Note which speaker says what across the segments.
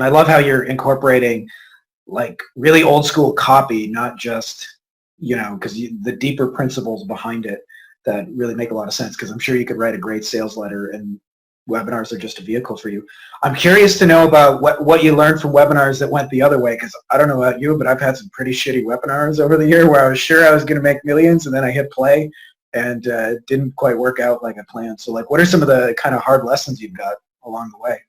Speaker 1: I love how you're incorporating like really old school copy, not just, because the deeper principles behind it that really make a lot of sense, because I'm sure you could write a great sales letter and webinars are just a vehicle for you. I'm curious to know about what you learned from webinars that went the other way, because I don't know about you, but I've had some pretty shitty webinars over the year where I was sure I was going to make millions and then I hit play and it didn't quite work out like I planned. So like, what are some of the kind of hard lessons you've got along the way?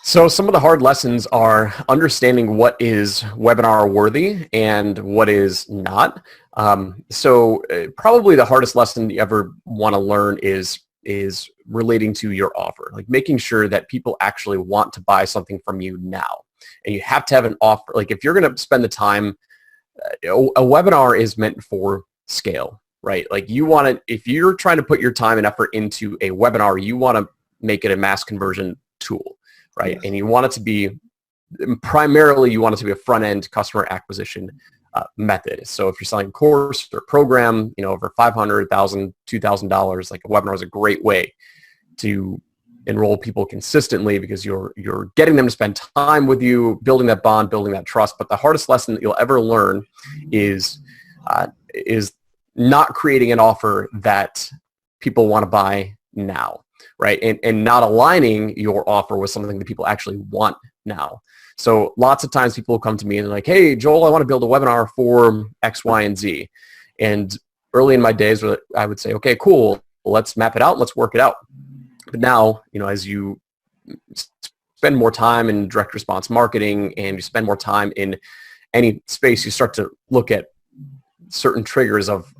Speaker 2: So some of the hard lessons are understanding what is webinar worthy and what is not. Probably the hardest lesson you ever want to learn is relating to your offer, like making sure that people actually want to buy something from you now. And you have to have an offer. Like if you're going to spend the time, a webinar is meant for scale, right? Like if you're trying to put your time and effort into a webinar, you want to make it a mass conversion tool. Right. Yes. And you want it to be primarily a front-end customer acquisition method. So if you're selling a course or program, over $500, $1,000, $2,000, like a webinar is a great way to enroll people consistently because you're getting them to spend time with you, building that bond, building that trust. But the hardest lesson that you'll ever learn is not creating an offer that people want to buy now. Right. And not aligning your offer with something that people actually want now. So lots of times people will come to me and they're like, hey, Joel, I want to build a webinar for X, Y, and Z. And early in my days, I would say, okay, cool. Let's map it out. Let's work it out. But now, as you spend more time in direct response marketing and you spend more time in any space, you start to look at certain triggers of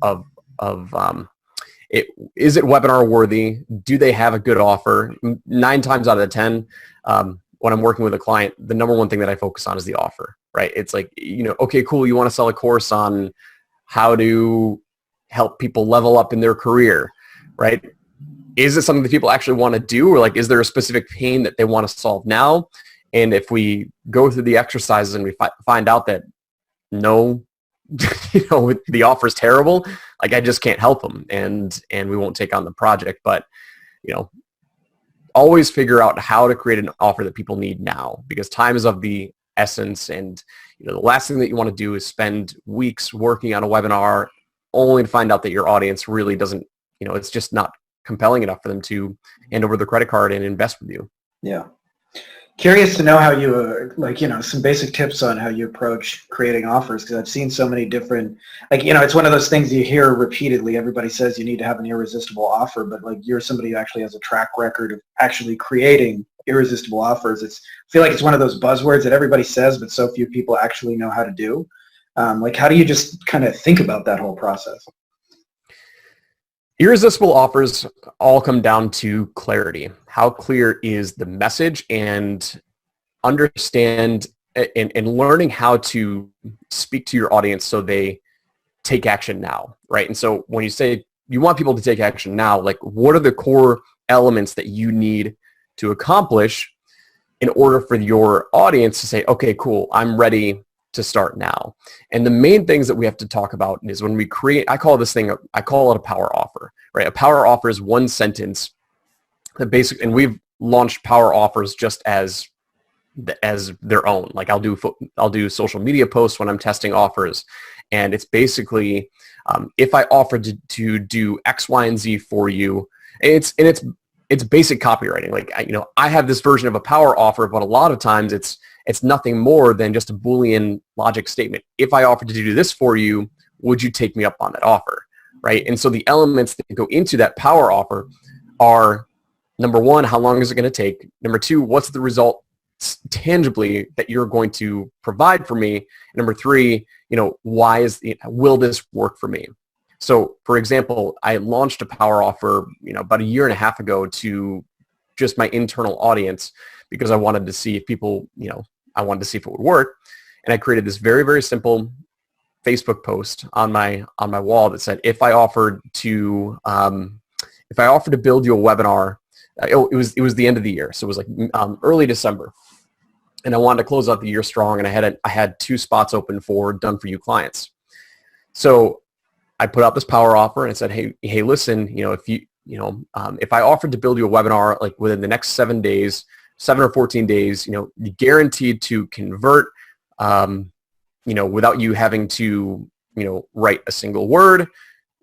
Speaker 2: is it webinar worthy? Do they have a good offer? 9 times out of 10, when I'm working with a client, the number one thing that I focus on is the offer, right? It's like, okay, cool. You want to sell a course on how to help people level up in their career, right? Is it something that people actually want to do? Or like, is there a specific pain that they want to solve now? And if we go through the exercises and we find out that no, the offer is terrible, like I just can't help them and we won't take on the project. But, always figure out how to create an offer that people need now, because time is of the essence. And, the last thing that you want to do is spend weeks working on a webinar only to find out that your audience really doesn't, it's just not compelling enough for them to hand over their credit card and invest with you.
Speaker 1: Yeah. Curious to know how you, some basic tips on how you approach creating offers, because I've seen so many different, it's one of those things you hear repeatedly. Everybody says you need to have an irresistible offer, but you're somebody who actually has a track record of actually creating irresistible offers. I feel like it's one of those buzzwords that everybody says, but so few people actually know how to do. How do you just kind of think about that whole process?
Speaker 2: Irresistible offers all come down to clarity. How clear is the message, and understand and learning how to speak to your audience so they take action now, right? And so when you say you want people to take action now, like what are the core elements that you need to accomplish in order for your audience to say, okay, cool, I'm ready to start now. And the main things that we have to talk about is when we create, I call it a power offer, right? A power offer is one sentence that and we've launched power offers just as their own. Like I'll do social media posts when I'm testing offers. And it's basically, if I offered to do X, Y, and Z for you, it's basic copywriting. Like, I have this version of a power offer, but a lot of times it's nothing more than just a Boolean logic statement. If I offered to do this for you, would you take me up on that offer, right? And so the elements that go into that power offer are, number one, how long is it going to take? Number two, what's the result tangibly that you're going to provide for me? Number three, will this work for me? So for example, I launched a power offer, about 1.5 years ago to just my internal audience, because I wanted to see if people, I wanted to see if it would work. And I created this very, very simple Facebook post on my wall that said, if I offered to build you a webinar, it was the end of the year. So it was like early December. And I wanted to close out the year strong. And I had 2 spots open for done for you clients. So I put out this power offer and I said, hey, listen, if I offered to build you a webinar like within the next 7 days 7 or 14 days, guaranteed to convert, without you having to, write a single word.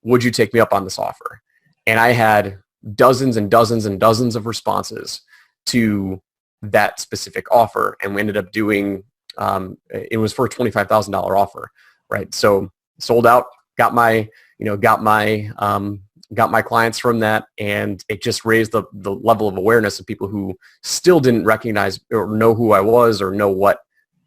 Speaker 2: Would you take me up on this offer? And I had dozens and dozens and dozens of responses to that specific offer. And we ended up doing, it was for a $25,000 offer, right? So sold out, got my clients from that, and it just raised the level of awareness of people who still didn't recognize or know who I was or know what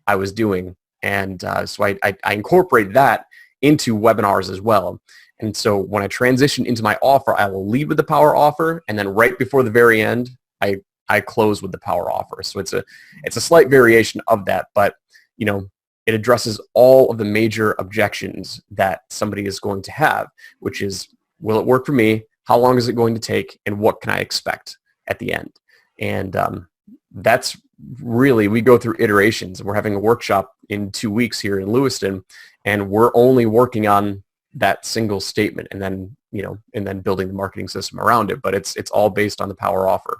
Speaker 2: I was doing. And so I incorporate that into webinars as well. And so when I transition into my offer, I will lead with the power offer, and then right before the very end, I close with the power offer. So it's a slight variation of that, but it addresses all of the major objections that somebody is going to have, which is, will it work for me? How long is it going to take? And what can I expect at the end? And that's really, we go through iterations. We're having a workshop in 2 weeks here in Lewiston, and we're only working on that single statement, and then building the marketing system around it. But it's all based on the power offer.